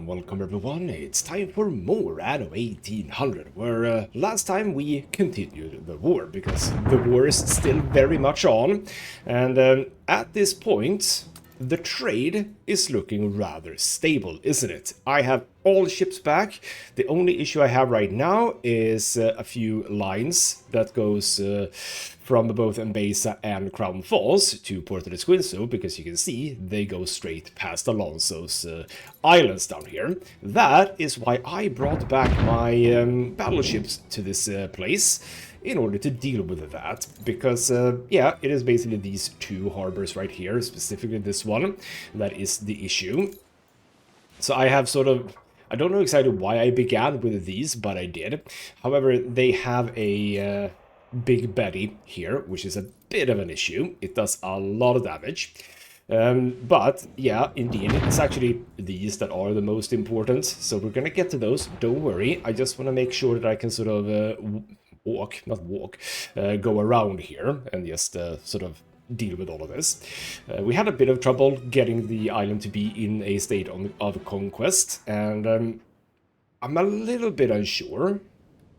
welcome everyone. It's time for more Anno 1800, where last time we continued the war, because the war is still very much on, and at this point, the trade is looking rather stable, isn't it? I have all ships back. The only issue I have right now is a few lines that goes from both Mbesa and Crown Falls to Puerto de Esquinzo, because you can see they go straight past Alonso's islands down here. That is why I brought back my battleships to this place, in order to deal with that, because, yeah, it is basically these two harbors right here, specifically this one, that is the issue. So I have sort of, I don't know exactly why I began with these, but I did. However, they have a Big Betty here, which is a bit of an issue. It does a lot of damage. But, yeah, indeed, it's actually these that are the most important, so we're gonna get to those, don't worry. I just want to make sure that I can sort of go around here and just sort of deal with all of this. We had a bit of trouble getting the island to be in a state of conquest, and I'm a little bit unsure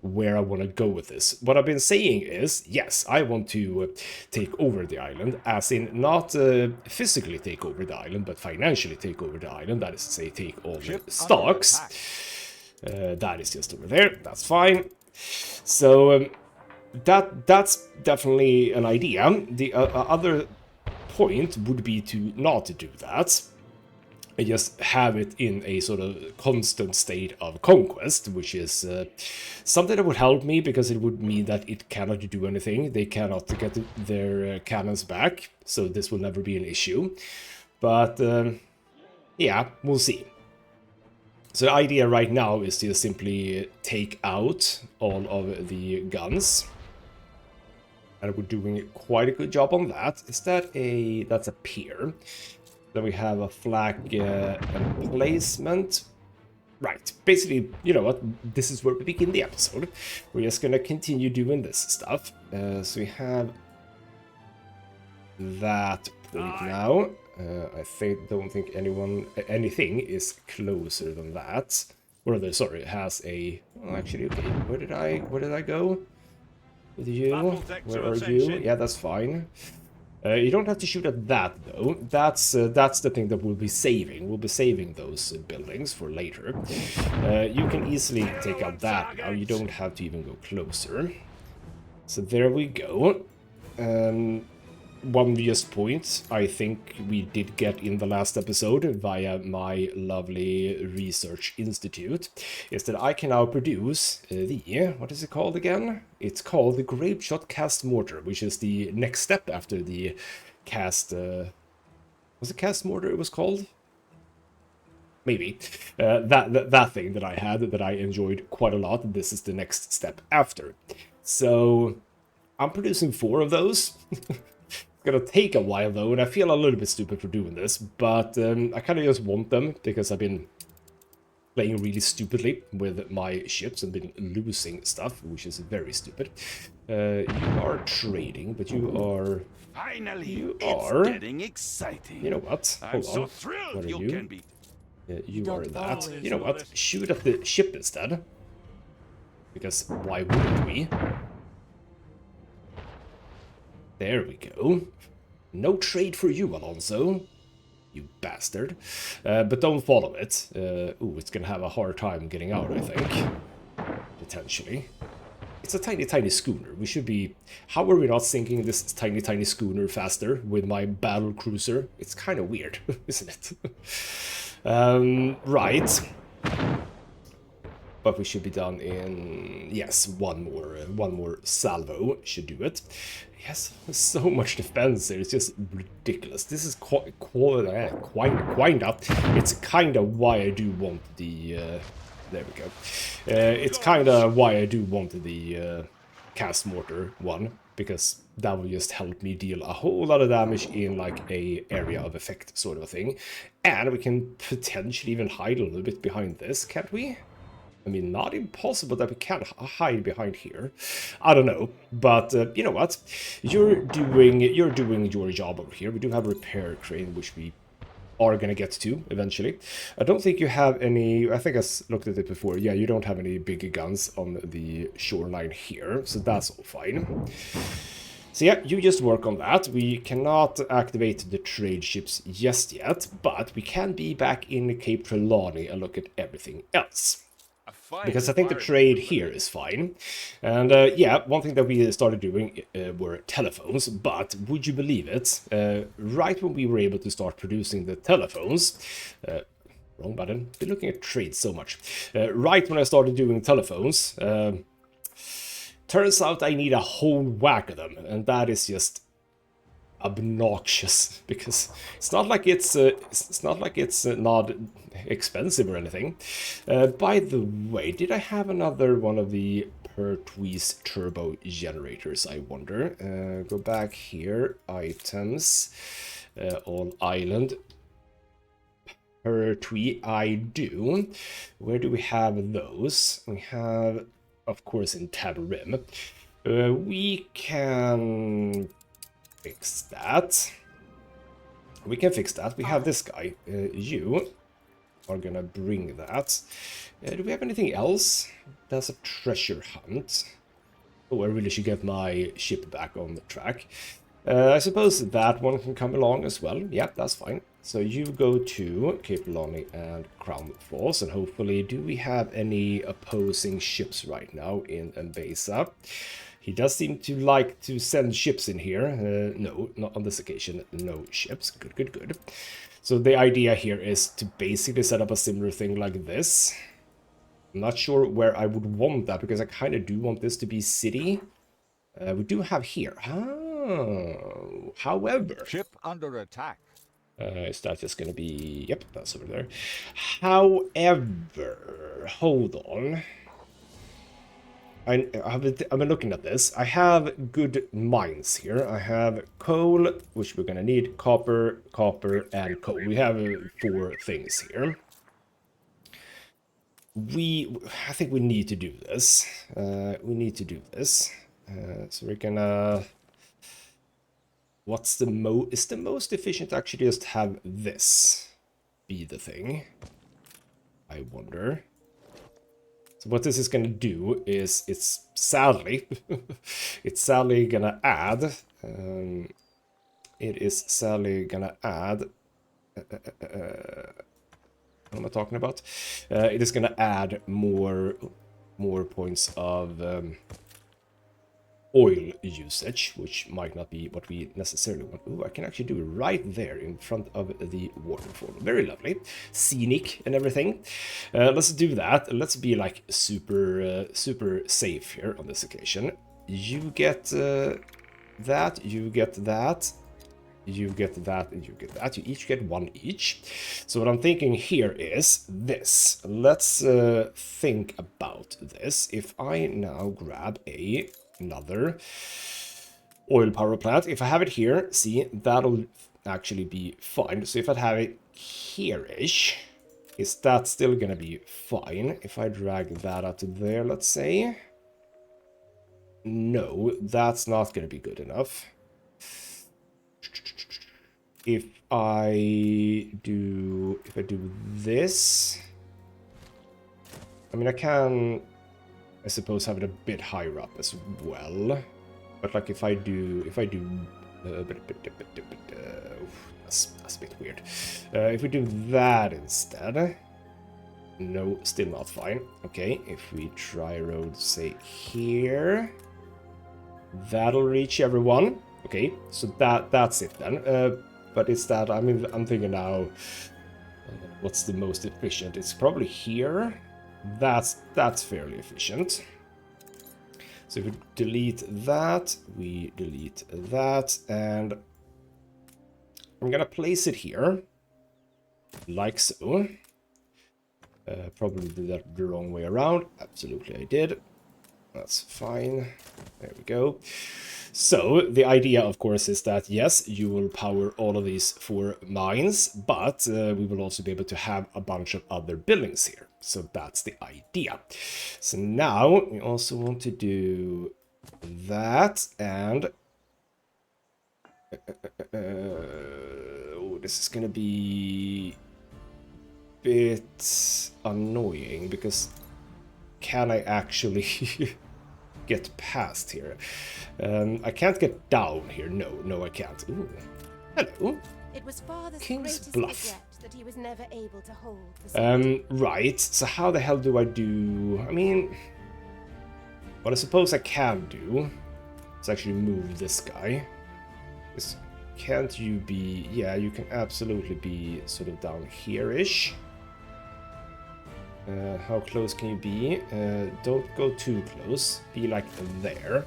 where I want to go with this. What I've been saying is, yes, I want to take over the island, as in not physically take over the island, but financially take over the island, that is to say, take all the stocks. That is just over there, that's fine. So that's definitely an idea. The other point would be to not do that, and just have it in a sort of constant state of conquest, which is something that would help me, because it would mean that it cannot do anything. They cannot get their cannons back, so this will never be an issue. But yeah, we'll see. So the idea right now is to simply take out all of the guns. And we're doing quite a good job on that. Is that a... that's a pier. Then we have a flag emplacement. Right, basically, you know what, this is where we begin the episode. We're just gonna continue doing this stuff. So we have that point now. I don't think anything is closer than that. Or sorry, it has a... oh, actually, okay, where did I go? With you? Where are you? Yeah, that's fine. You don't have to shoot at that, though. That's the thing that we'll be saving. We'll be saving those buildings for later. You can easily take out that now. You don't have to even go closer. So there we go. One just point I think we did get in the last episode via my lovely research institute is that I can now produce the, what is it called again? It's called the Grapeshot Cast Mortar, which is the next step after the cast, was it Cast Mortar it was called? Maybe. That thing that I had that I enjoyed quite a lot, this is the next step after. So I'm producing 4 of those. It's gonna take a while though, and I feel a little bit stupid for doing this, but I kind of just want them because I've been playing really stupidly with my ships and been losing stuff, which is very stupid. You are trading, but you are... Finally, it's getting exciting. You know what? Hold I'm on. so thrilled What are you can beat. You are that. You know what? Shoot at the ship instead. Because why wouldn't we? There we go. No trade for you, Alonso. You bastard. But don't follow it. Ooh, it's gonna have a hard time getting out, I think. Potentially. It's a tiny, tiny schooner. We should be... how are we not sinking this tiny, tiny schooner faster with my battle cruiser? It's kind of weird, isn't it? Right. But we should be done in... yes, one more salvo should do it. Yes, so much defense there. It's just ridiculous. This is quite up. It's kind of why I do want the... there we go. It's kind of why I do want the cast mortar one, because that will just help me deal a whole lot of damage in like a area of effect sort of a thing. And we can potentially even hide a little bit behind this, can't we? I mean, not impossible that we can hide behind here. I don't know, but you know what? You're doing your job over here. We do have a repair crane, which we are gonna get to eventually. I don't think you have any, I think I looked at it before, yeah, you don't have any big guns on the shoreline here, so that's all fine. So yeah, you just work on that. We cannot activate the trade ships just yet, but we can be back in Cape Trelawney and look at everything else. Because I think the trade here is fine. And yeah, one thing that we started doing were telephones, but would you believe it? Right when we were able to start producing the telephones, wrong button, been looking at trade so much. Right when I started doing telephones, turns out I need a whole whack of them, and that is just obnoxious, because it's not like it's not expensive or anything. By the way, did I have another one of the Pertwee turbo generators, I wonder? Go back here, items, on island. Pertwee, I do. Where do we have those? We have, of course, in Tab Rim. We can fix that. We can fix that. We have this guy. You are gonna bring that. Do we have anything else? That's a treasure hunt. Oh, I really should get my ship back on the track. I suppose that one can come along as well. Yeah, that's fine. So you go to Cape Trelawney and Crown Falls, and hopefully, do we have any opposing ships right now in Mbesa? He does seem to like to send ships in here. No, not on this occasion. No ships. Good, good, good. So the idea here is to basically set up a similar thing like this. I'm not sure where I would want that, because I kind of do want this to be city. We do have here. Oh, however... Ship under attack. Is that just gonna be... Yep, that's over there. However, hold on. I've been looking at this. I have good mines here. I have coal, which we're gonna need, copper, and coal. We have 4 things here. I think we need to do this. So we're gonna... Is the most efficient actually just have this be the thing? I wonder. So what this is going to do is it's sadly gonna add. It is sadly gonna add. What am I talking about? It is gonna add more points of oil usage, which might not be what we necessarily want. Ooh, I can actually do it right there in front of the waterfall. Very lovely. Scenic and everything. Let's do that. Let's be like super safe here on this occasion. You get that, you get that, you get that, and you get that. You each get 1 each. So what I'm thinking here is this. Let's think about this. If I now grab another oil power plant, if I have it here, see, that'll actually be fine. So if I have it here-ish, is that still gonna be fine? If I drag that out to there, let's say. No, that's not gonna be good enough. If I do this, I mean, I suppose have it a bit higher up as well, but like if I do that's a bit weird. If we do that instead, no, still not fine. Okay, if we try road, say here, that'll reach everyone. Okay, so that's it then. But it's that I'm thinking now, what's the most efficient? It's probably here. That's fairly efficient. So if we delete that, and I'm gonna place it here, like so. Probably did that the wrong way around. Absolutely, I did. That's fine. There we go. So the idea, of course, is that yes, you will power all of these 4 mines, but we will also be able to have a bunch of other buildings here. So that's the idea. So now we also want to do that, and oh, this is gonna be a bit annoying, because can I actually get past here? I can't get down here. No, I can't. Ooh. Hello. It was father's King's greatest Bluff. regret that he was never able to hold the scepter. Right, so how the hell do I do... I mean... What I suppose I can do is actually move this guy. Can't you be... Yeah, you can absolutely be sort of down here-ish. How close can you be? Don't go too close. Be like there.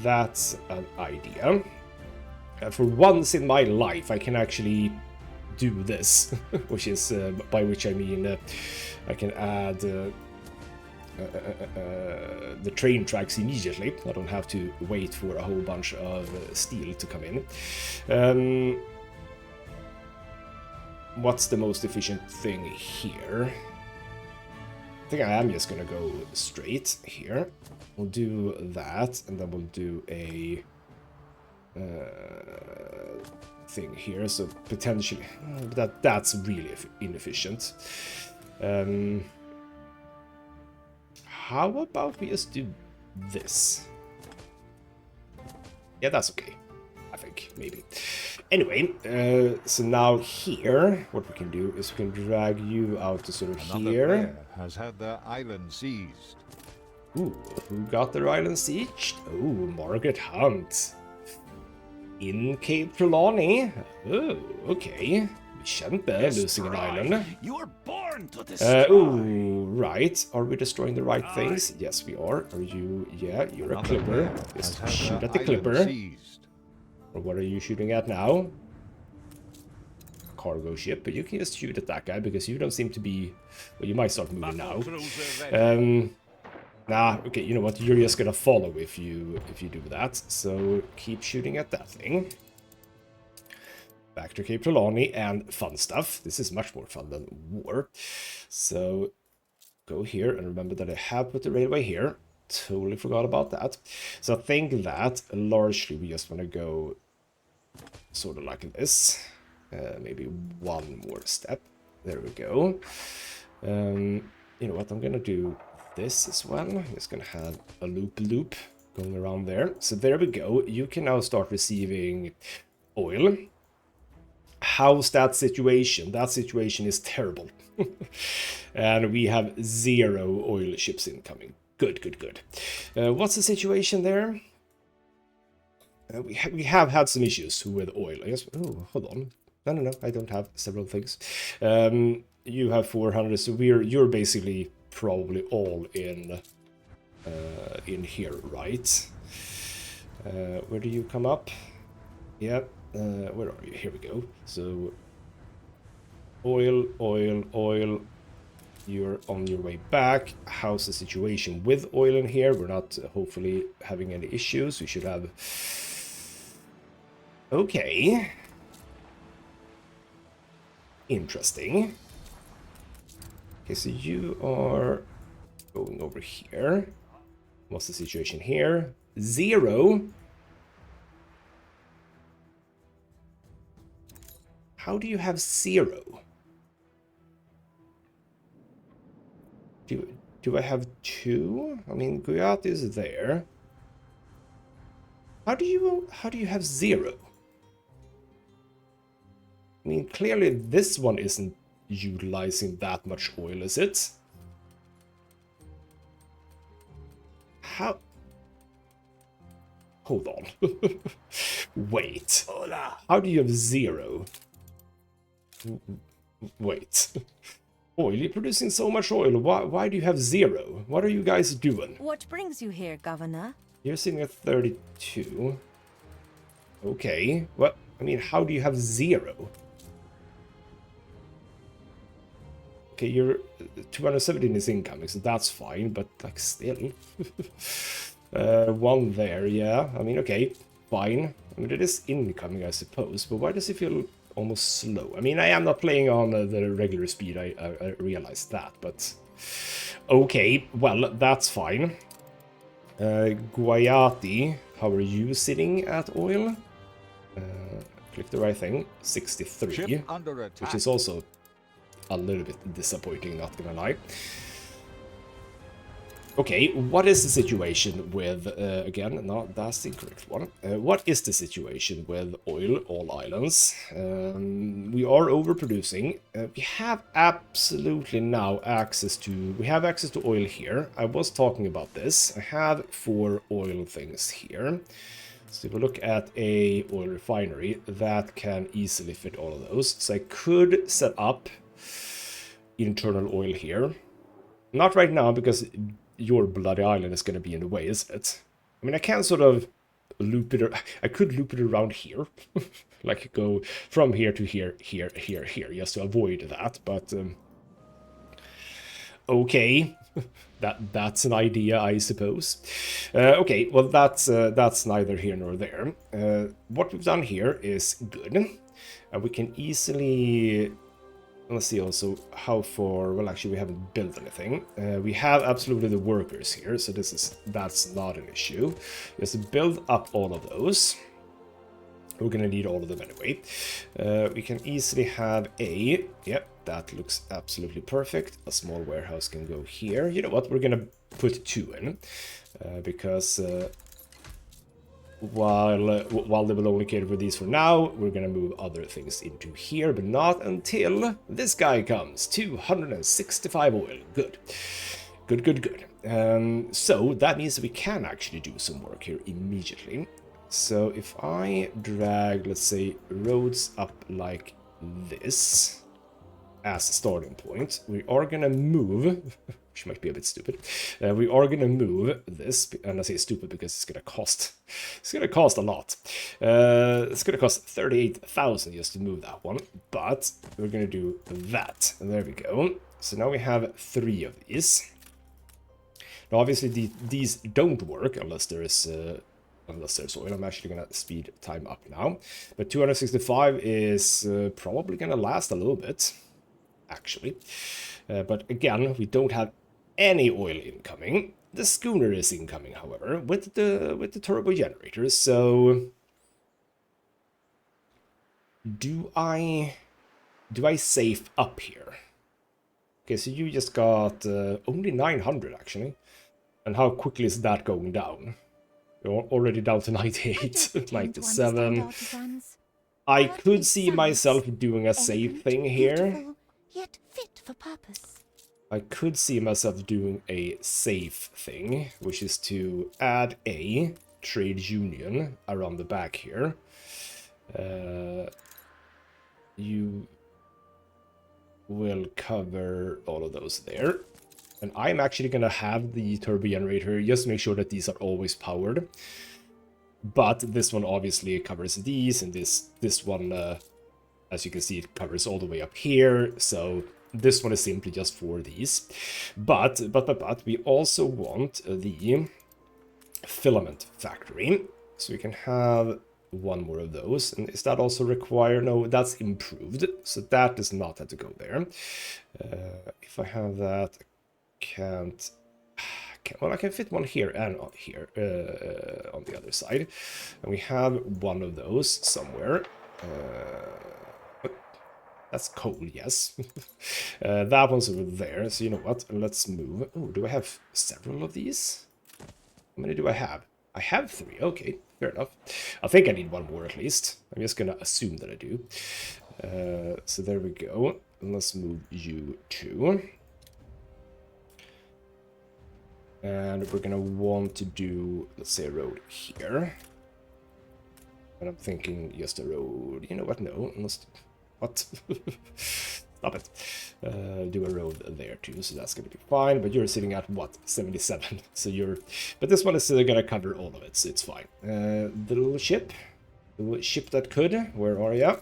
That's an idea. For once in my life, I can actually do this, which is by which I mean I can add the train tracks immediately. I don't have to wait for a whole bunch of steel to come in. What's the most efficient thing here? I think I am just gonna go straight here. We'll do that, and then we'll do a thing here, so potentially that's really inefficient. How about we just do this? Yeah, that's okay, I think, maybe. Anyway, so now here, what we can do is we can drag you out to sort of Another here. player has had their island seized. Ooh, who got their island sieged? Oh, Margaret Hunt. In Cape Trelawney. Oh, okay. Kämpe, losing an island. You were born to destroy. Oh, right. Are we destroying the right things? Yes, we are. Are you? Yeah, you're a Another clipper. player Just has had shoot their at the island clipper. seized. Or what are you shooting at now? Cargo ship, but you can just shoot at that guy because you don't seem to be... Well, you might start moving now. Nah, okay, you know what? You're just gonna follow if you do that. So keep shooting at that thing. Back to Cape Trelawney and fun stuff. This is much more fun than war. So go here and remember that I have put the railway here. Totally forgot about that. So I think that largely we just want to go sort of like this. Maybe one more step. There we go. You know what? I'm gonna do this as well. I'm just gonna have a loop going around there. So there we go. You can now start receiving oil. How's that situation? That situation is terrible. And we have 0 oil ships incoming. Good. What's the situation there? We have had some issues with oil. I guess. Oh, hold on. No. I don't have several things. You have 400, so you're basically probably all in here, right? Where do you come up? Yeah. Where are you? Here we go. So oil. You're on your way back. How's the situation with oil in here? We're not hopefully having any issues. We should have... Okay. Interesting. Okay, so you are going over here. What's the situation here? 0. How do you have 0? Do I have 2? I mean, Guyat is there. How do you have 0? I mean, clearly this one isn't utilizing that much oil, is it? How? Hold on. Wait. Hola. How do you have 0? Wait. Oil, you're producing so much oil. Why do you have 0? What are you guys doing? What brings you here, Governor? You're sitting at 32. Okay. What? I mean, how do you have 0? Okay, you're 217 is incoming, so that's fine, but like still. 1 there, yeah. I mean, okay, fine. I mean, it is incoming, I suppose, but why does it feel almost slow? I mean, I am not playing on the regular speed, I realize that, but okay, well, that's fine. Guayati, how are you sitting at oil? click the right thing, 63, Ship under attack. which is also a little bit disappointing, not gonna lie. Okay, what is the situation with, again, no, that's the incorrect one. What is the situation with oil, all islands? We are overproducing. We have absolutely now access to oil here. I was talking about this. I have 4 oil things here. So if we look at a oil refinery, that can easily fit all of those. So I could set up internal oil here. Not right now, because your bloody island is going to be in the way, isn't it? I mean, I can sort of loop it. I could loop it around here, like go from here to here, here, here, here, just to avoid that. But okay, that's an idea, I suppose. Okay, well that's neither here nor there. What we've done here is good, and we can easily. Let's see also how far. Well, actually, we haven't built anything. We have absolutely the workers here, so that's not an issue. Just build up all of those. We're gonna need all of them anyway. We can easily have a. Yep, that looks absolutely perfect. A small warehouse can go here. You know what? We're gonna put 2 in because. While they will only cater for these for now, we're gonna move other things into here, but not until this guy comes. 265 oil. Good. Good, good, good. So that means that we can actually do some work here immediately. So if I drag, let's say, roads up like this as a starting point, we are gonna move, which might be a bit stupid, we are gonna move this, and I say stupid because it's gonna cost a lot. It's gonna cost 38,000 just to move that one, but we're gonna do that, and there we go. So now we have 3 of these. Now obviously these don't work unless there's oil. I'm actually gonna speed time up now, but 265 is probably gonna last a little bit, actually. But again, we don't have any oil incoming. The schooner is incoming, however, with the turbo generator. So do I save up here? Okay, so you just got only 900 actually. And how quickly is that going down? You're already down to 98, 97. I could see myself doing a save thing here. Yet fit for purpose. I could see myself doing a save thing, which is to add a trade union around the back here. You will cover all of those there. And I'm actually going to have the turbo generator just to make sure that these are always powered. But this one obviously covers these, and this one, as you can see, it covers all the way up here. So this one is simply just for these. But we also want the filament factory. So we can have 1 more of those. And is that also required? No, that's improved. So that does not have to go there. If I have that, well, I can fit 1 here and on here on the other side, and we have 1 of those somewhere. That's coal, yes. That one's over there. So you know what? Let's move. Oh, do I have several of these? How many do I have? I have 3. Okay, fair enough. I think I need 1 more at least. I'm just gonna assume that I do. So there we go. And let's move you 2. And we're gonna want to do, let's say, a road here. And I'm thinking just a road. You know what? No, let's. What? Stop it. Do a road there too, so that's gonna be fine. But you're sitting at what? 77. So you're. But this one is gonna cover all of it, so it's fine. The little ship that could. Where are you?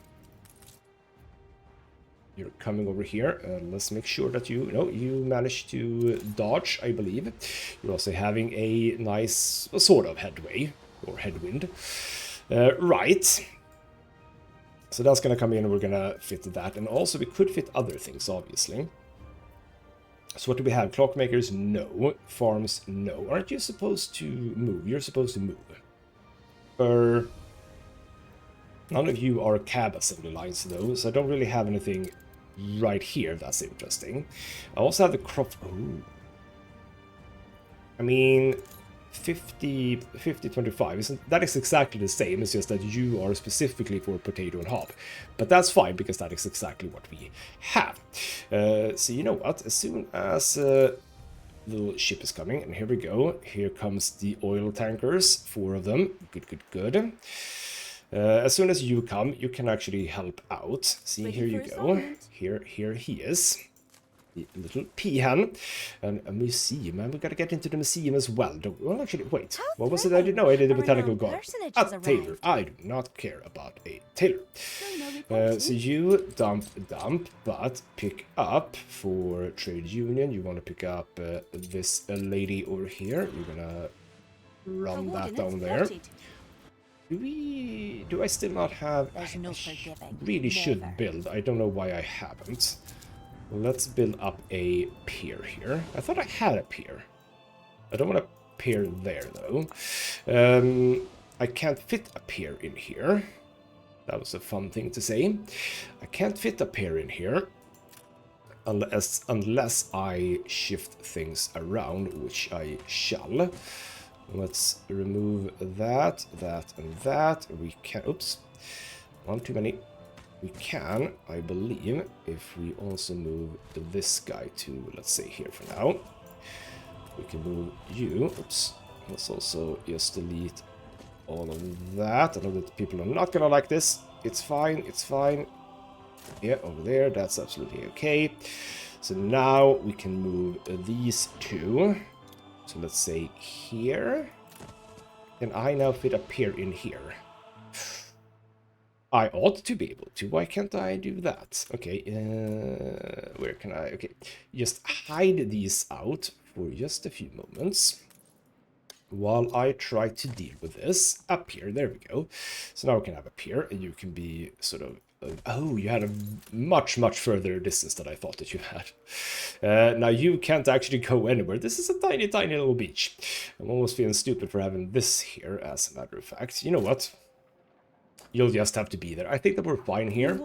You're coming over here. Let's make sure that you managed to dodge, I believe. You're also having a nice sort of headway or headwind. Right. So that's gonna come in and we're gonna fit that. And also we could fit other things, obviously. So what do we have? Clockmakers? No. Farms? No. Aren't you supposed to move? You're supposed to move. None of you are cab assembly lines though, so I don't really have anything right here that's interesting. I also have the crop... Ooh. I mean, 50, 25, isn't that is exactly the same, it's just that you are specifically for potato and hop. But that's fine, because that is exactly what we have. So you know what, as soon as the ship is coming, and here we go, here comes the oil tankers, 4 of them, good. As soon as you come, you can actually help out. See, Ready here you for go. assignment. Here he is. The little peahen. And a museum. And we gotta get into the museum as well. Well, actually, wait. How What was it I did? No, I did the A botanical renowned garden. personage A has tailor. arrived. I do not care about a tailor. Still no reporting. So you dump, but pick up for trade union. You want to pick up this lady over here. You're gonna run that down there. Do I still not have... There's no I forgiving. really should Never. build. I don't know why I haven't. Let's build up a pier here. I thought I had a pier. I don't want a pier there, though. I can't fit a pier in here. That was a fun thing to say. I can't fit a pier in here. Unless I shift things around, which I shall. Let's remove that, and that. We can... Oops. One too many. We can, I believe, if we also move this guy to, let's say, here for now. We can move you. Oops. Let's also just delete all of that. I know that people are not gonna like this. It's fine, it's fine. Yeah, over there, that's absolutely okay. So now we can move these two. So let's say here. Can I now fit a pier in here? I ought to be able to. Why can't I do that? Okay, where can I... Okay, just hide these out for just a few moments while I try to deal with this. Up here, there we go. So now we can have a pier, and you can be sort of... oh, you had a much further distance than I thought that you had. Now you can't actually go anywhere. This is a tiny little beach. I'm almost feeling stupid for having this here, as a matter of fact. You know what? You'll just have to be there. I think that we're fine here.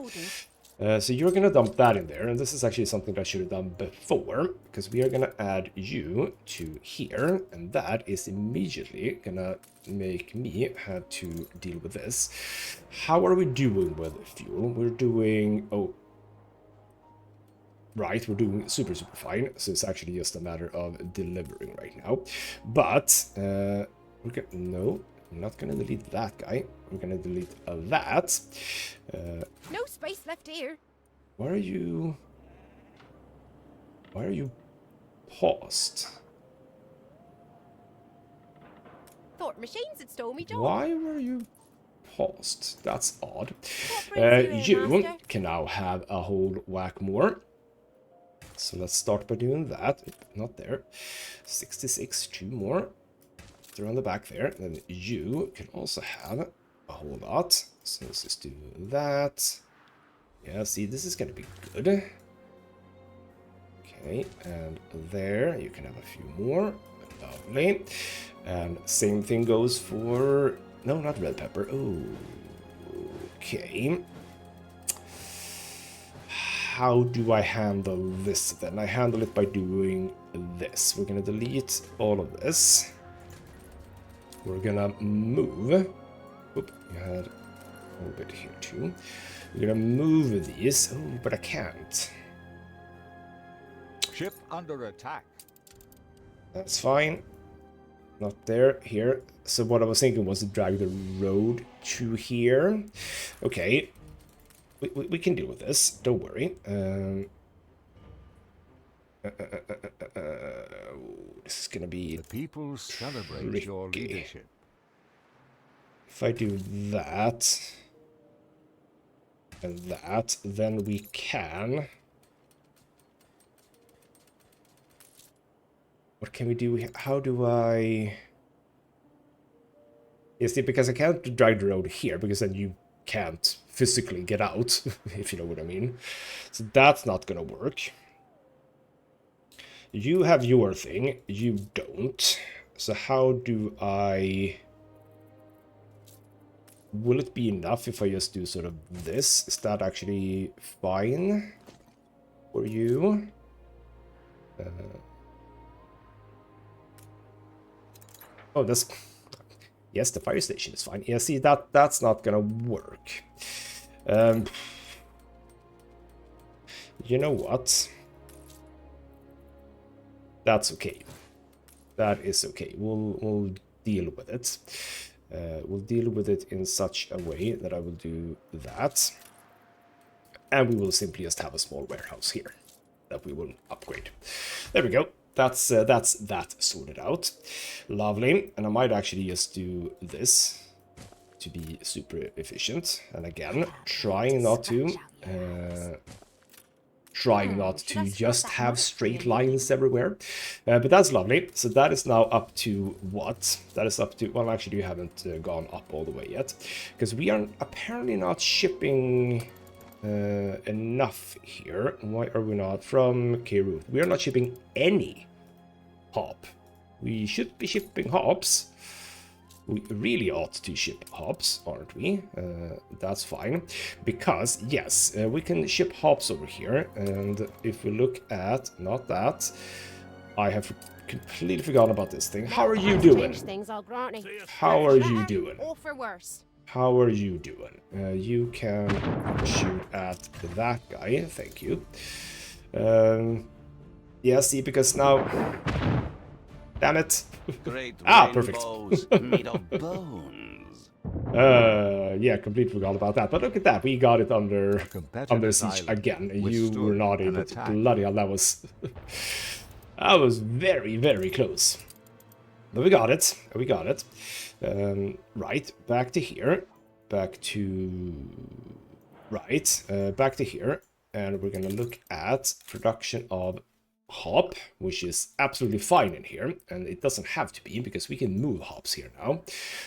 So you're going to dump that in there. And this is actually something that I should have done before. Because we are going to add you to here. And that is immediately going to make me have to deal with this. How are we doing with fuel? We're doing... Oh. Right, we're doing super fine. So it's actually just a matter of delivering right now. But, we're going to... No. I'm not going to delete that guy. We're going to delete that. No space left here. Why are you paused? Thought machines had stole me job. Why were you paused? That's odd. What brings you in, You master? can now have a whole whack more. So let's start by doing that. Not there. 66, 2 more. Around the back there. Then you can also have a whole lot. So let's just do that. Yeah, see, this is gonna be good. Okay, and there you can have a few more. Lovely. And same thing goes for... No, not red pepper. Oh, okay. How do I handle this then? I handle it by doing this. We're gonna delete all of this. We're gonna move. Oop, you had a little bit here too. We're gonna move these. Oh, but I can't. Ship under attack. That's fine. Not there. Here. So what I was thinking was to drag the road to here. Okay. We can deal with this. Don't worry. This is gonna be... The people celebrate your tricky. leadership. If I do that and that, then we can... What can we do? How do I... Yes, because I can't drag the road here, because then you can't physically get out, if you know what I mean. So that's not gonna work. You have your thing, you don't. So how do I... will it be enough if I just do sort of this? Is that actually fine for you? Oh, that's... Yes, the fire station is fine. Yeah, see, that's not gonna work. You know what? That's okay. That is okay. We'll deal with it. We'll deal with it in such a way that I will do that. And we will simply just have a small warehouse here that we will upgrade. There we go. That's that sorted out. Lovely. And I might actually just do this to be super efficient. And again, trying not to just have straight lines everywhere. But that's lovely. So that is now up to what? That is up to, well, actually you haven't gone up all the way yet, because we are apparently not shipping enough here. Why are we not? From K-Root. We are not shipping any hop. We should be shipping hops. We really ought to ship hops, aren't we? That's fine. Because, yes, we can ship hops over here. And if we look at, not that, I have completely forgotten about this thing. How are you doing? How are you doing? Or for worse. How are you doing? You can shoot at that guy. Thank you. Yeah, see, because now... Damn it. Great perfect. rainbows made of bones. Yeah, completely forgot about that. But look at that. We got it under siege again. You were not able to. Bloody hell, that was... that was very, very close. But we got it. We got it. Right, back to here. Back to... Right, back to here. And we're going to look at production of hop, which is absolutely fine in here. And it doesn't have to be, because we can move hops here now.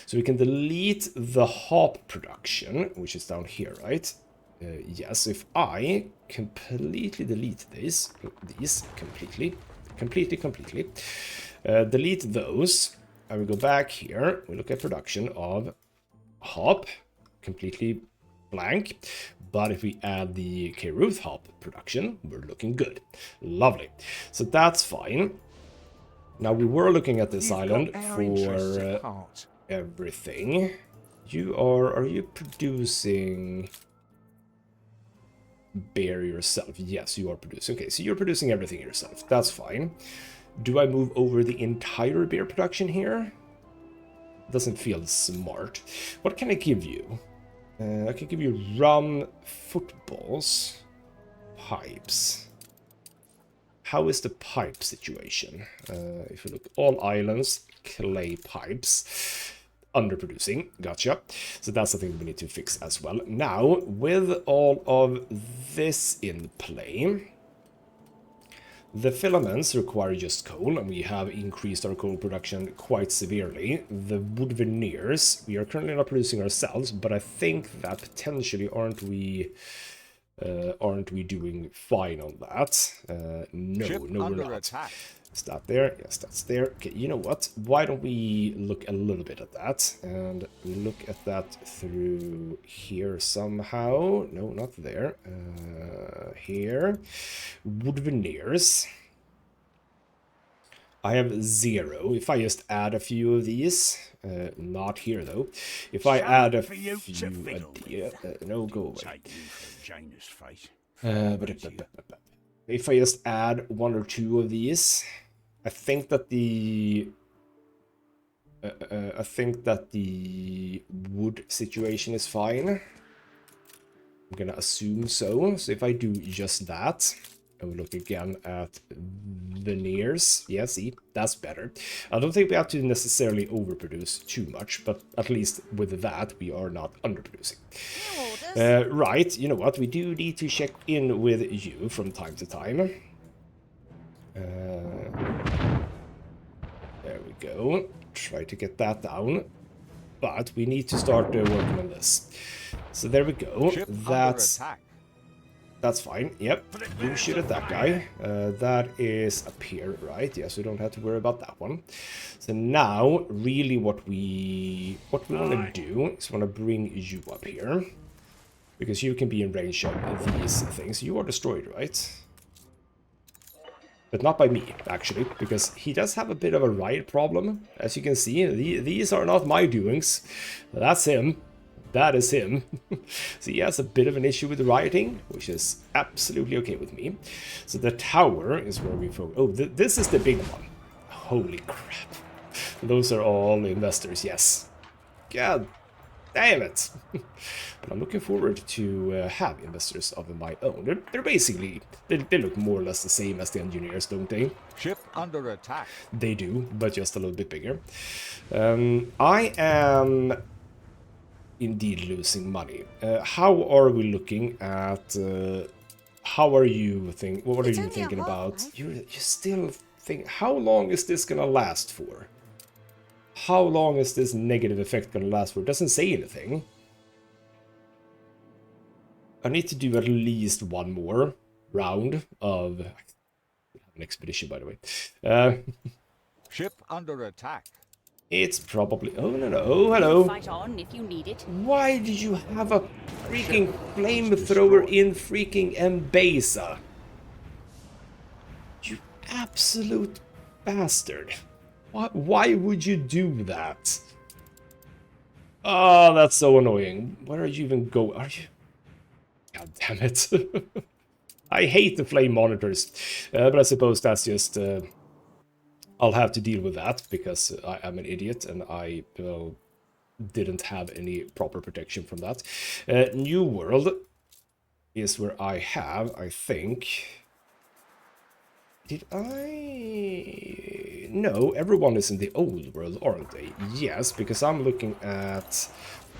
So we can delete the hop production, which is down here, right? Yes, if I completely delete these completely, delete those, and we go back here, we look at production of hop, completely blank. But if we add the K-Ruth hop production, we're looking good. Lovely. So that's fine. Now we were looking at this island for everything. Are you producing bear yourself? Yes, you are producing. Okay, so you're producing everything yourself. That's fine. Do I move over the entire beer production here? Doesn't feel smart. What can I give you? I can give you rum, footballs, pipes. How is the pipe situation? If you look, all islands, clay pipes, underproducing. Gotcha. So that's something we need to fix as well. Now, with all of this in play, the filaments require just coal, and we have increased our coal production quite severely. The wood veneers, we are currently not producing ourselves, but I think that potentially aren't we doing fine on that? No, we're not. Attack. Is that there? Yes, that's there. Okay, you know what? Why don't we look a little bit at that and look at that through here somehow? No, not there. Here. Wood veneers. I have 0. If I just add a few of these, not here though. If I add a few, no, go away. If I just add 1 or 2 of these, I think that the wood situation is fine. I'm gonna assume so. So if I do just that, and we look again at veneers, yeah, see, that's better. I don't think we have to necessarily overproduce too much, but at least with that, we are not underproducing. Right, you know what? We do need to check in with you from time to time. There we go. Try to get that down. But we need to start working on this. So there we go. That's That's fine. Yep. You shoot at that guy. That is up here, right? Yes, we don't have to worry about that one. So now, really what we want to do is want to bring you up here. Because you can be in range of these things. You are destroyed, right? But not by me, actually, because he does have a bit of a riot problem. As you can see, these are not my doings. That's him. That is him. So he has a bit of an issue with the rioting, which is absolutely okay with me. So the tower is where we focus. Oh, this is the big one. Holy crap. Those are all investors, yes. God damn it. But I'm looking forward to have investors of my own. They're basically, they look more or less the same as the engineers, don't they? Ship under attack. They do, but just a little bit bigger. I am indeed losing money. How are we looking at... how are you think? What are you thinking about? You still think... How long is this gonna last for? How long is this negative effect gonna last for? It doesn't say anything. I need to do at least one more round of... an expedition, by the way. Ship under attack. It's probably... Oh, no. Oh, hello. Fight on if you need it. Why did you have a freaking flamethrower in freaking Mbesa? You absolute bastard. Why would you do that? Oh, that's so annoying. Where are you even going? Are you... God damn it. I hate the flame monitors. But I suppose that's just... I'll have to deal with that because I am an idiot and I didn't have any proper protection from that. New World is where I have, I think... Did I... No, everyone is in the old world, aren't they? Yes, because I'm looking at...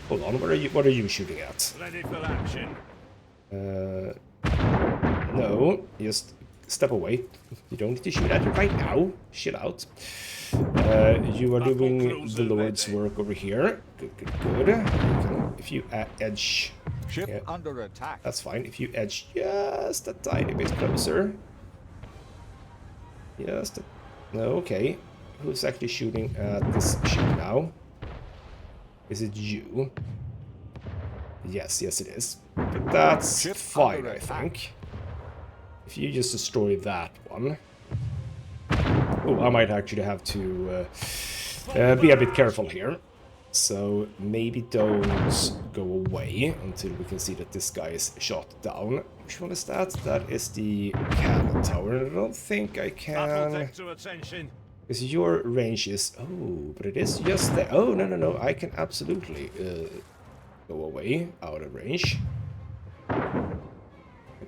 Hold on, what are you shooting at? Ready for action. No, just step away. You don't need to shoot at it right now. Chill out. You are doing the Lord's work over here. Good. If you edge... Ship under attack. That's fine. If you edge just a tiny bit closer. Just a... No, okay. Who's actually shooting at this ship now? Is it you? Yes, it is. But that's Ship fine, under I attack. think. If you just destroy that one... Oh, I might actually have to be a bit careful here. So maybe don't go away until we can see that this guy is shot down. Which one is that? That is the cannon tower. I don't think I can... To attention. Because your range is... Oh, but it is just there. Oh, no. I can absolutely go away out of range.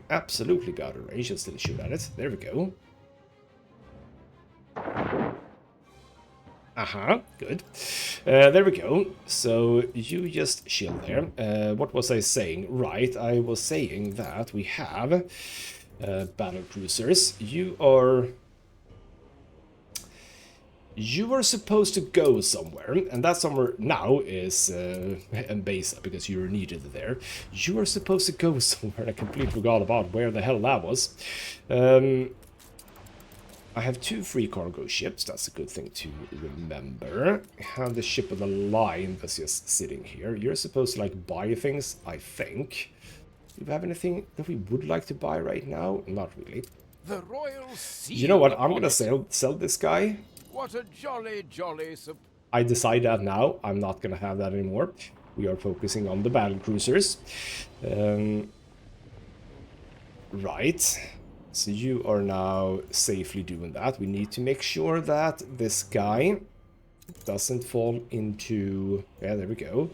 Absolutely be out of range and still shoot at it. There we go. Good. There we go. So you just chill there. What was I saying? Right, I was saying that we have battle cruisers. You are supposed to go somewhere, and that somewhere now is Mbesa, because you were needed there. You are supposed to go somewhere. I completely forgot about where the hell that was. I have 2 free cargo ships. That's a good thing to remember. I have the ship of the line that's just sitting here. You're supposed to, like, buy things, I think. Do you have anything that we would like to buy right now? Not really. The royal seal. You know what? I'm gonna sell this guy. What a jolly I decide that now. I'm not gonna have that anymore. We are focusing on the battle cruisers. Right. So you are now safely doing that. We need to make sure that this guy doesn't fall into... Yeah, there we go.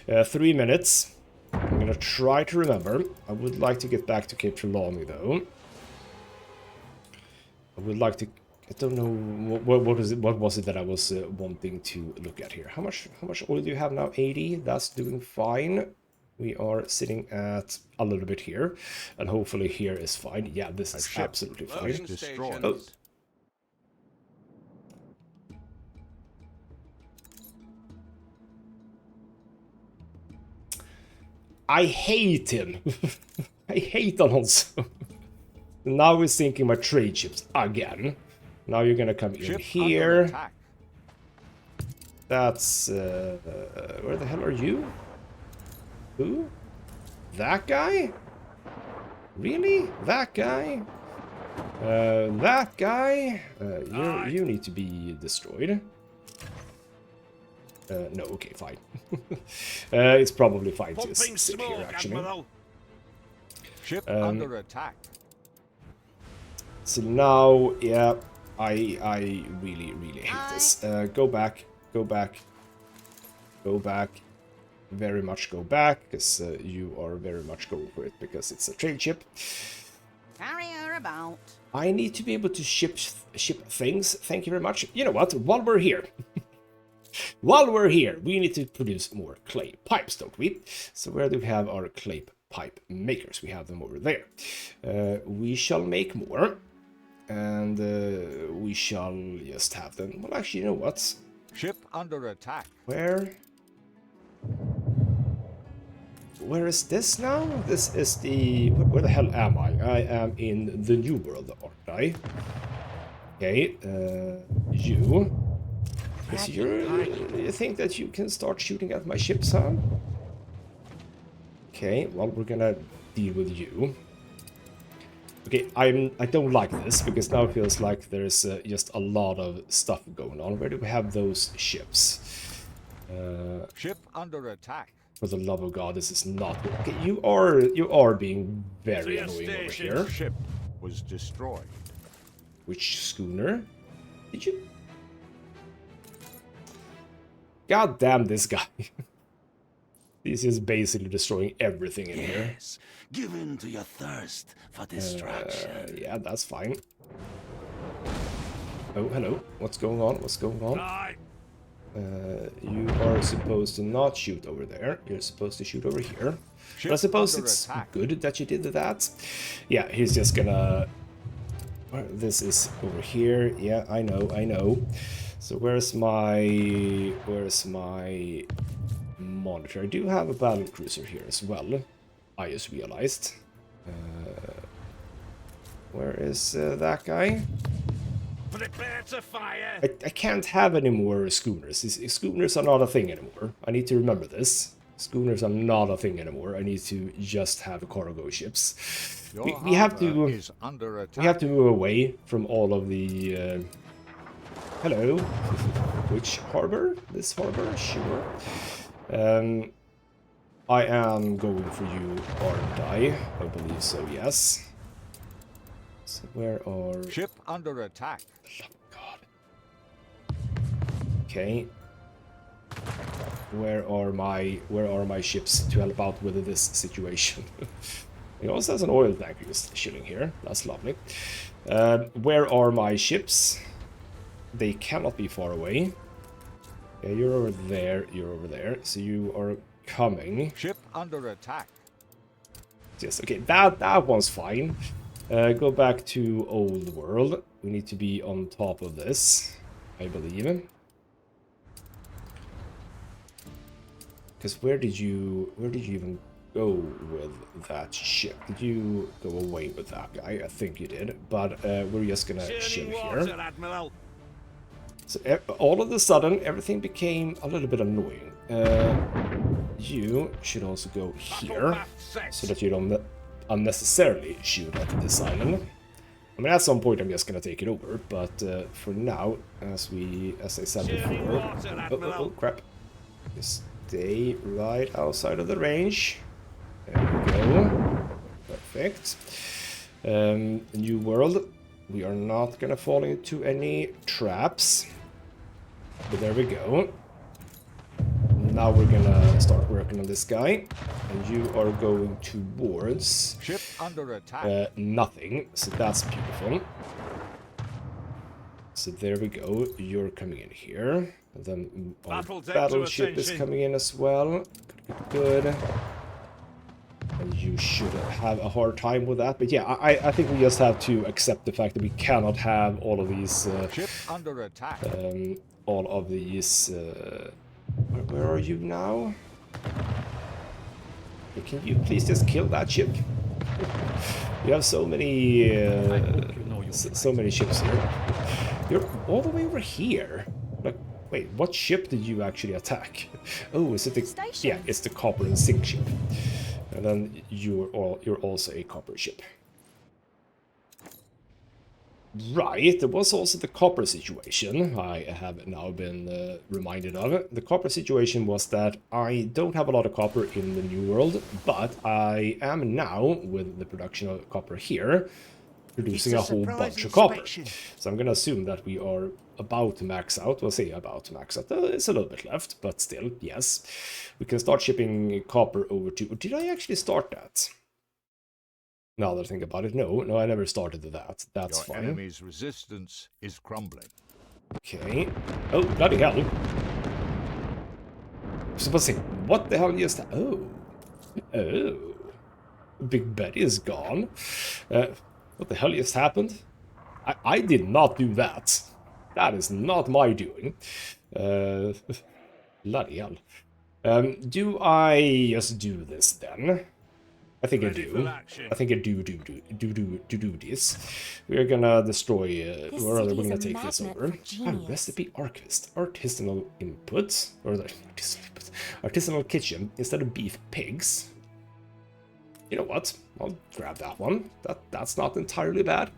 3 minutes. I'm gonna try to remember. I would like to get back to Cape Trelawney, though. I would like to... I don't know what was it that I was wanting to look at here. How much oil do you have now? 80. That's doing fine. We are sitting at a little bit here, and hopefully here is fine. Yeah, this is absolutely fine. Destroyed. Oh. I hate him. I hate Alonso. Now we're sinking my trade ships again. Now you're gonna come in Ship under here. attack. That's... where the hell are you? Who? That guy? Really? That guy? That guy? You need to be destroyed. No, okay, fine. It's probably fine to Pumping sit here, smoke, actually. Admiral. Ship under attack. So now, yeah, I really, really hate this. Go back, go back, go back. Very much go back, because you are very much going for it, because it's a trade ship. Carry her about. I need to be able to ship things. Thank you very much. You know what? While we're here, we need to produce more clay pipes, don't we? So where do we have our clay pipe makers? We have them over there. We shall make more, and we shall just have them. Well, actually, you know what? Ship under attack. Where is this now? This is the... Where the hell am I? I am in the new world, aren't I? Okay, you... Because you think that you can start shooting at my ships, huh? Okay, well, we're gonna deal with you. Okay, I don't like this, because now it feels like there's just a lot of stuff going on. Where do we have those ships? Ship under attack. For the love of God, this is not... Okay, you are being very annoying over here. Ship was destroyed. Which schooner? Did you... God damn this guy. He's just basically destroying everything in here. Yes, give in to your thirst for destruction. Yeah, that's fine. Oh, hello. What's going on? What's going on? Aye. You are supposed to not shoot over there. You're supposed to shoot over here. Ship But I suppose under it's attack. good that you did that. Yeah, he's just gonna... This is over here. Yeah, I know. So where's my monitor? I do have a battle cruiser here as well. I just realized. Where is that guy? Prepare to fire. I can't have any more schooners. Schooners are not a thing anymore. I need to remember this. Schooners are not a thing anymore. I need to just have cargo ships. Your We have harbor to... is under attack. We have to move away from all of the... Hello. Which harbor? This harbor? Sure. I am going for you, aren't I? I believe so, yes. So where are... Ship under attack. God. Okay. Where are my ships to help out with this situation? It also has an oil tanker just chilling here. That's lovely. Where are my ships? They cannot be far away. Yeah, you're over there. You're over there. So you are coming. Ship under attack. Yes. Okay. That one's fine. Go back to old world. We need to be on top of this, I believe. Because where did you even go with that ship? Did you go away with that guy? I think you did. But we're just gonna chill here. Admiral. So all of a sudden, everything became a little bit annoying. You should also go here, so that you don't unnecessarily shoot at this island. I mean, at some point I'm just gonna take it over, but for now, as I said before... Oh, crap. Just stay right outside of the range. There we go. Perfect. New world. We are not gonna fall into any traps. But there we go. Now we're gonna start working on this guy. And you are going towards... Ship under attack. nothing. So that's beautiful. So there we go. You're coming in here. And then our battleship is coming in as well. Good. And you should have a hard time with that. But yeah, I think we just have to accept the fact that we cannot have all of these... Ship under attack. all of these... where are you now? Can you please just kill that ship? You have so many, I hope you know your so many ships here. You're all the way over here. Like, wait, what ship did you actually attack? Oh, is it the... Station. Yeah, it's the copper and zinc ship. And then you're also a copper ship. Right, there was also the copper situation I have now been reminded of. The copper situation was that I don't have a lot of copper in the New World, but I am now, with the production of copper here, producing a whole bunch of copper. So I'm going to assume that we are about to max out. We'll say about to max out. It's a little bit left, but still, yes. We can start shipping copper over to... Did I actually start that? Now that I think about it, no, I never started that. That's Your fine. enemy's resistance is crumbling. Okay. Oh, bloody hell. I was supposed to say, what the hell just... Oh. Oh. Big Betty is gone. What the hell just happened? I did not do that. That is not my doing. Bloody hell. Do I just do this then? I think I do. I think I do this. We're gonna destroy, or rather, we're gonna take this over. Recipe archivist, artisanal input, or the artisanal kitchen instead of beef pigs. You know what? I'll grab that one. That's not entirely bad.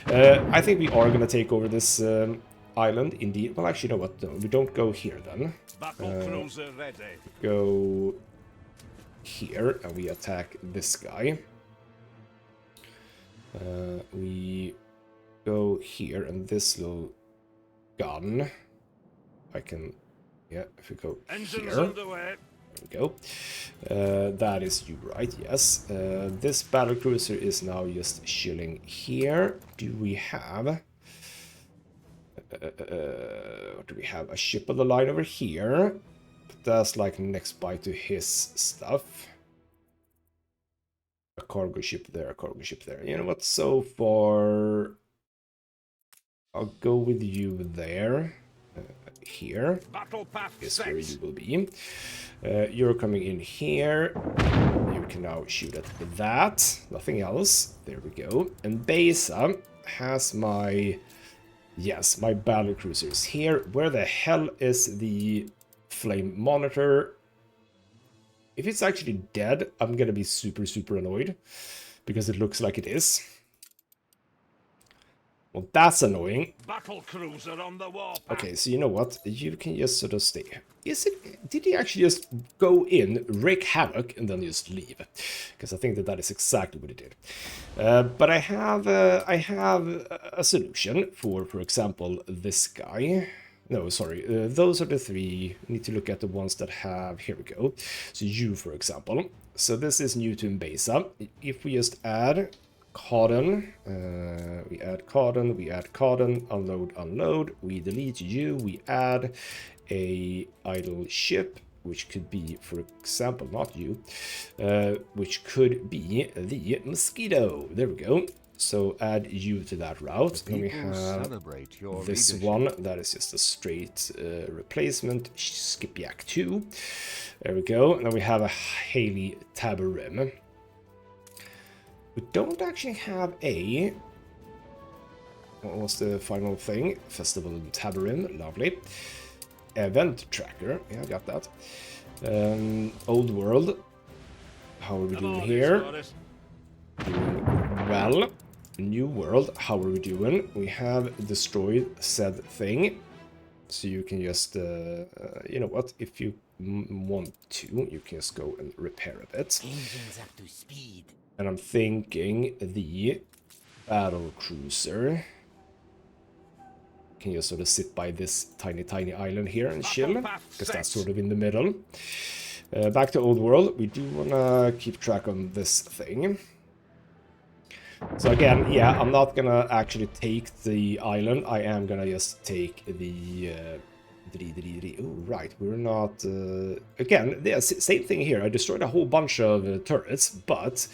I think we are gonna take over this island. Indeed. Well, actually, you know what? No, we don't go here then. Go here and we attack this guy. We go here and this little gun. I can, yeah, if we go here. There we go. That is you, right? Yes. This battlecruiser is now just chilling here. Do we have... what do we have? A ship of the line over here. That's like next by to his stuff. A cargo ship there, a cargo ship there. You know what? So far, I'll go with you there. Here is where you will be. You're coming in here. You can now shoot at that. Nothing else. There we go. And Besa has my... Yes, my battlecruisers here. Where the hell is the flame monitor? If it's actually dead, I'm gonna be super, super annoyed. Because it looks like it is. Well, that's annoying. Battlecruiser on the warpath. Okay, so you know what? You can just sort of stay. Did he actually just go in, wreak havoc, and then just leave? Because I think that is exactly what he did. But I have a solution for example, this guy. No, sorry, those are the three. We need to look at the ones that have... Here we go. So you, for example. So this is new to Mbesa. If we just add cotton, we add cotton, unload, we delete you, we add a idle ship, which could be, for example, not you, which could be the Mosquito. There we go. So add you to that route. And we have this one that is just a straight replacement, Skipjack 2. There we go. And then we have a Haley Tabarim. We don't actually have a... What was the final thing? Festival in Tabarim, lovely. Event tracker, yeah, I got that. Old World, how are we doing here? Doing well. New World, how are we doing? We have destroyed said thing. So you can just, you know what, if you want to, you can just go and repair a bit. Engines up to speed. And I'm thinking the battle cruiser can just sort of sit by this tiny island here and chill, because that's sort of in the middle. Back to Old World, we do want to keep track on this thing. So again, yeah, I'm not gonna actually take the island. I am gonna just take the... Oh, right, we're not... Again, yeah, same thing here. I destroyed a whole bunch of turrets, but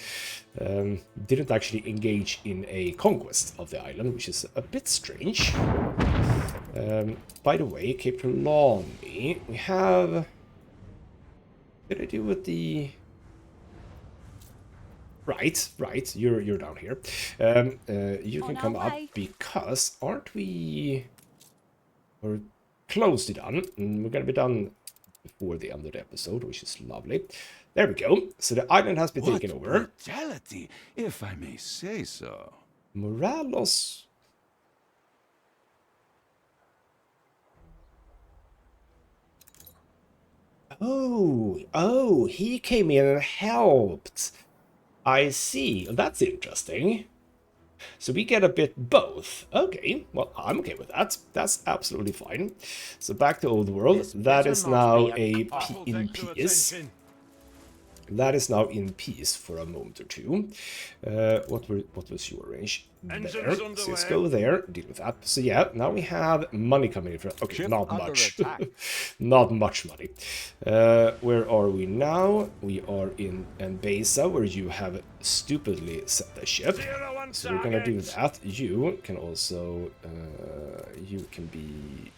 didn't actually engage in a conquest of the island, which is a bit strange. By the way, Cape Trelawney, we have... What did I do with the... Right. You're down here. You can On come our up way. because aren't we? We're close to done. We're gonna be done before the end of the episode, which is lovely. There we go. So the island has been What taken over. brutality, if I may say so. Moralos. Oh, he came in and helped. I see. That's interesting. So we get a bit both. Okay, well, I'm okay with that. That's absolutely fine. So back to Old World. This That better is not now be a Battle in deck to peace. attention. That is now in peace for a moment or two. What was your range? Engines There. So underway. let's go there, deal with that. So yeah, now we have money coming in from... Okay, Ship not under much. attack. Not much money. Where are we now? We are in Mbesa, where you have stupidly set the ship. 0 on So we're gonna do target. that. You can also... you can be...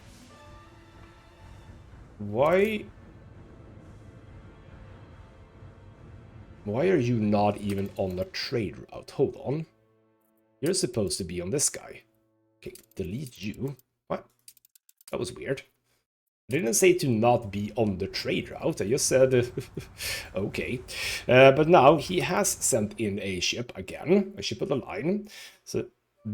Why are you not even on the trade route? Hold on. You're supposed to be on this guy. Okay, delete you. What? That was weird. I didn't say to not be on the trade route. I just said, okay. But now he has sent in a ship again, a ship of the line. So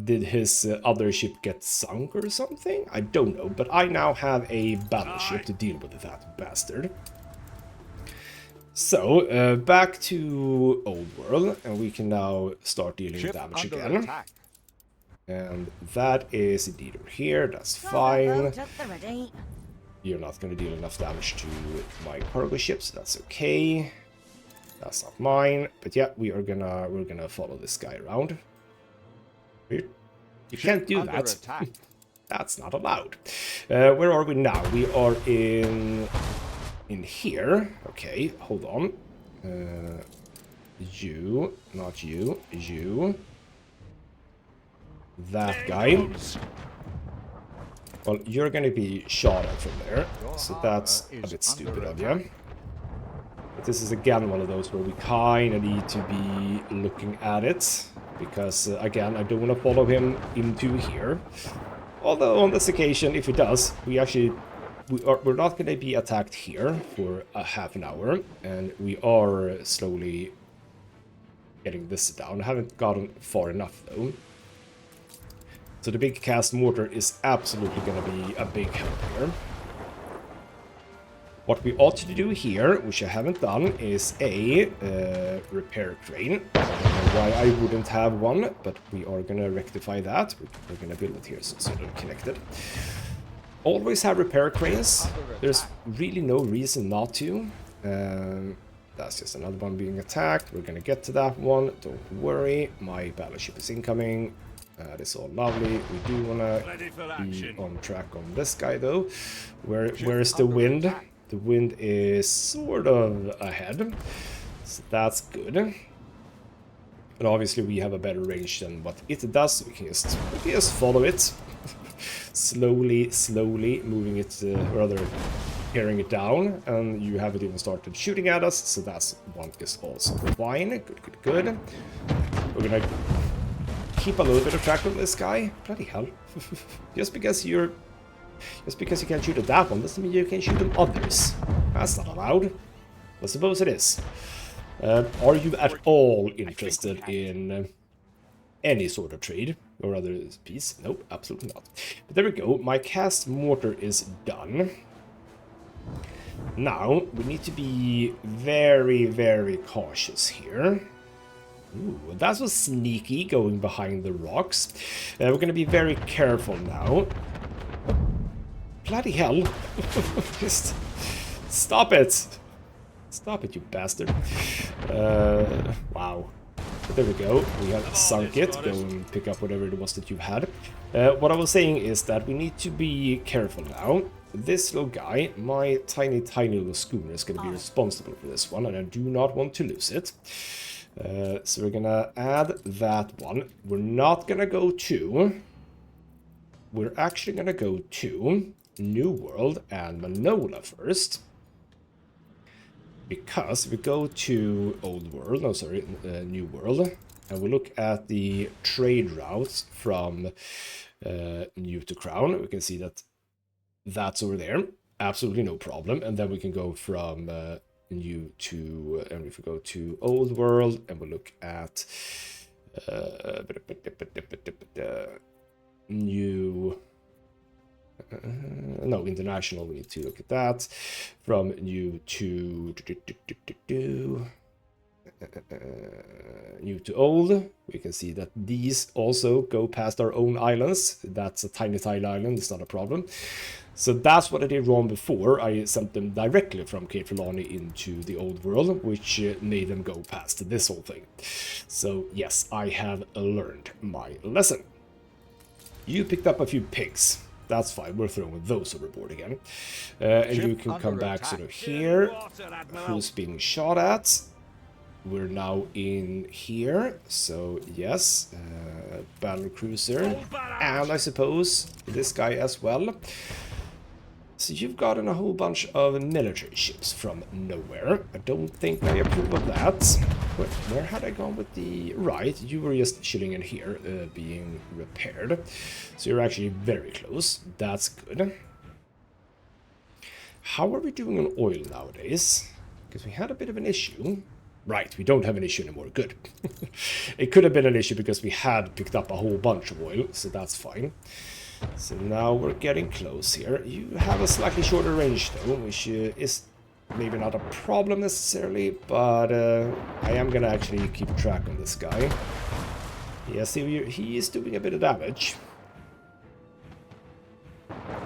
did his other ship get sunk or something? I don't know, but I now have a battleship to deal with that bastard. So, back to Old World, and we can now start dealing Ship damage under again. attack. And that is indeed over here, that's Got a fine. boat at the ready. You're not going to deal enough damage to my cargo ships, that's okay. That's not mine, but yeah, we're gonna follow this guy around. You can't do Under that. attack. That's not allowed. Where are we now? We are in here. Okay, hold on. You, not you, you. That guy. Well, you're gonna be shot at from there, so that's a bit stupid of you. But this is again one of those where we kind of need to be looking at it, because again, I don't want to follow him into here. Although on this occasion, if he does, we're not going to be attacked here for a half an hour, and we are slowly getting this down. I haven't gotten far enough though. So the big cast mortar is absolutely going to be a big help here. What we ought to do here, which I haven't done, is a repair crane. I don't know why I wouldn't have one, but we are going to rectify that. We're going to build it here so they're connected. Always have repair cranes. There's really no reason not to. That's just another one being attacked. We're going to get to that one. Don't worry. My battleship is incoming. That is all lovely. We do want to Ready for be action. on track on this guy though. Where's the wind? The wind is sort of ahead, so that's good. And obviously we have a better range than what it does. We can just follow it. slowly moving it, rather tearing it down, and you haven't even started shooting at us, so that's one is also fine. Good. We're gonna keep a little bit of track on this guy. Bloody hell. just because you can't shoot at that one doesn't mean you can shoot at others. That's not allowed. I suppose it is. Are you at all interested in any sort of trade or other piece? Nope, absolutely not. But there we go. My cast mortar is done. Now, we need to be very, very cautious here. Ooh, that was sneaky, going behind the rocks. We're going to be very careful now. Bloody hell. Just stop it. Stop it, you bastard. Wow. But there we go. We have sunk it. Go and pick up whatever it was that you had. What I was saying is that we need to be careful now. This little guy, my tiny little schooner, is going to be responsible for this one, and I do not want to lose it. So we're gonna add that one. We're not gonna go to... We're actually gonna go to New World and Manola first. Because if we go to Old World, no sorry, New World, and we look at the trade routes from New to Crown, we can see that that's over there. Absolutely no problem. And then we can go from New to, and if we go to Old World and we look at New, no, international, we need to look at that. From New to New to Old, we can see that these also go past our own islands. That's a tiny island, it's not a problem. So that's what I did wrong before. I sent them directly from Cape Trelawney into the Old World, which made them go past this whole thing. So yes, I have learned my lesson. You picked up a few pigs. That's fine, we're throwing those overboard again. And you can come back sort of here. Who's being shot at? We're now in here, so yes, battle cruiser, and I suppose this guy as well. So you've gotten a whole bunch of military ships from nowhere. I don't think I approve of that. Where had I gone with the... Right, you were just chilling in here, being repaired. So you're actually very close. That's good. How are we doing on oil nowadays? Because we had a bit of an issue. Right, we don't have an issue anymore. Good. It could have been an issue because we had picked up a whole bunch of oil, so that's fine. So now we're getting close here. You have a slightly shorter range though, which is maybe not a problem necessarily, but I am gonna actually keep track on this guy. Yes, he is doing a bit of damage.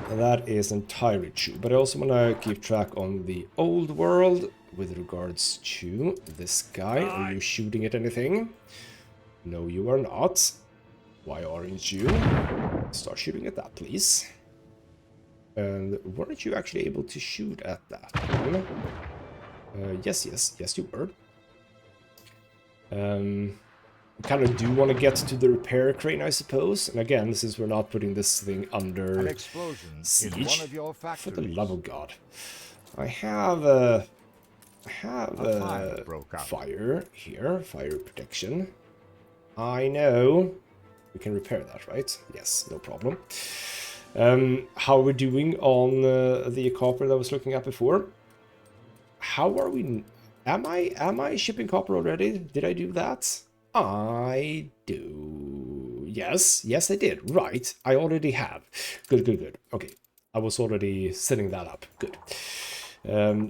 And that is entirely true, but I also want to keep track on the Old World with regards to this guy. Are you shooting at anything? No, you are not. Why aren't you? Start shooting at that, please. And weren't you actually able to shoot at that one? Yes, you were. Kind of do want to get to the repair crane, I suppose. And again, since we're not putting this thing under An explosion siege, in one of your for factories. the love of God, I have fire broke out. fire here, fire protection. I know we can repair that, right? Yes, no problem. How are we doing on the copper that I was looking at before? How are we? Am I shipping copper already? Did I do that? I do. Yes, I did. Right, I already have. Good. Okay, I was already setting that up. Good.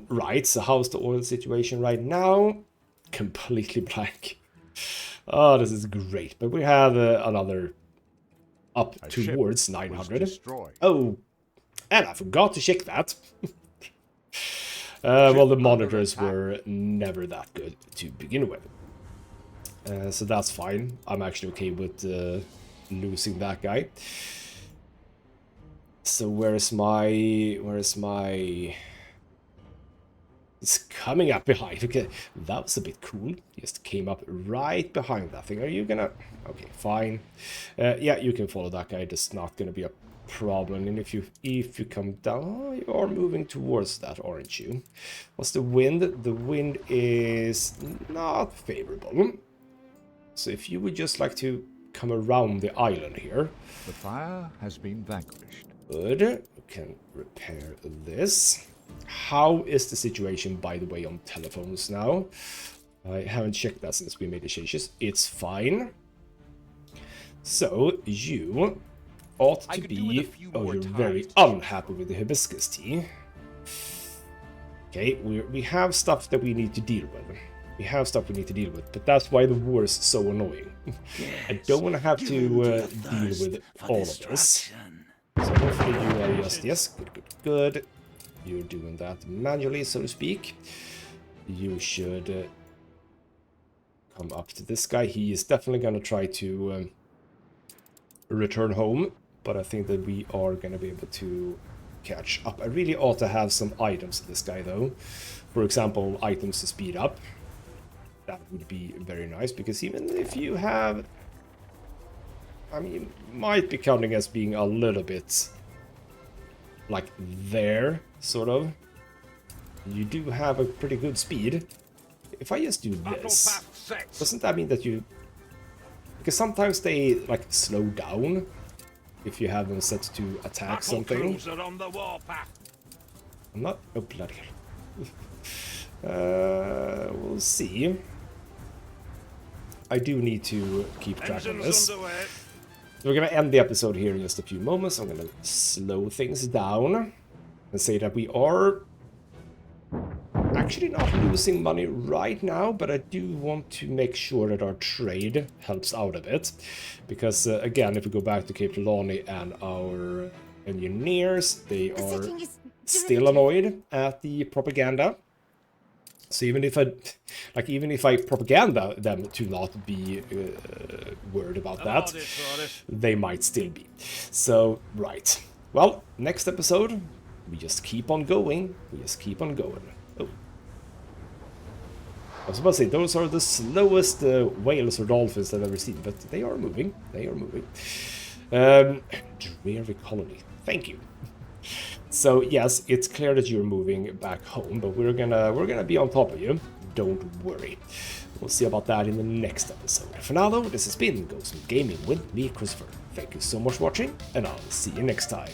Right, so how's the oil situation right now? Completely blank. Oh, this is great. But we have another up A ship towards was 900. destroyed. Oh, and I forgot to check that. Well, the under monitors attack. were never that good to begin with. So that's fine. I'm actually okay with losing that guy. So where's my... It's coming up behind. Okay, that was a bit cool. Just came up right behind that thing. Are you gonna... Okay, fine. Yeah, you can follow that guy. That's not gonna be a problem. And if you come down... Oh, you are moving towards that, aren't you? What's the wind? The wind is not favorable. So if you would just like to come around the island here. The fire has been vanquished. Good. We can repair this. How is the situation, by the way, on telephones now? I haven't checked that since we made the changes. It's fine. So, you ought to be... Oh, you're very unhappy with the hibiscus tea. Okay, we have stuff that we need to deal with. But that's why the war is so annoying. I don't want to have to deal with all of this. So hopefully you are just... Yes, good. You're doing that manually, so to speak. You should come up to this guy. He is definitely going to try to return home, but I think that we are going to be able to catch up. I really ought to have some items to this guy, though. For example, items to speed up. That would be very nice, because even if you have... I mean, you might be counting as being a little bit... like there, sort of. you do have a pretty good speed. If I just do Battle this, path 6. doesn't that mean that you... Because sometimes they, like, slow down if you have them set to attack Battle something. cruiser on the warpath. I'm not... Oh, bloody hell. We'll see. I do need to keep track of Engines this. underway. So we're going to end the episode here in just a few moments. I'm going to slow things down and say that we are actually not losing money right now, but I do want to make sure that our trade helps out a bit. Because, again, if we go back to Cape Trelawney and our engineers, they The are setting is still annoyed at the propaganda. So even if I propaganda them to not be worried about that, they might still be. So, right. Well, next episode, we just keep on going. We just keep on going. Oh. I was about to say, those are the slowest whales or dolphins I've ever seen, but they are moving. They are moving. Dreary colony. Thank you. So yes, it's clear that you're moving back home, but we're gonna be on top of you. Don't worry. We'll see about that in the next episode. For now though, this has been Ghostmutgaming with me, Christopher. Thank you so much for watching, and I'll see you next time.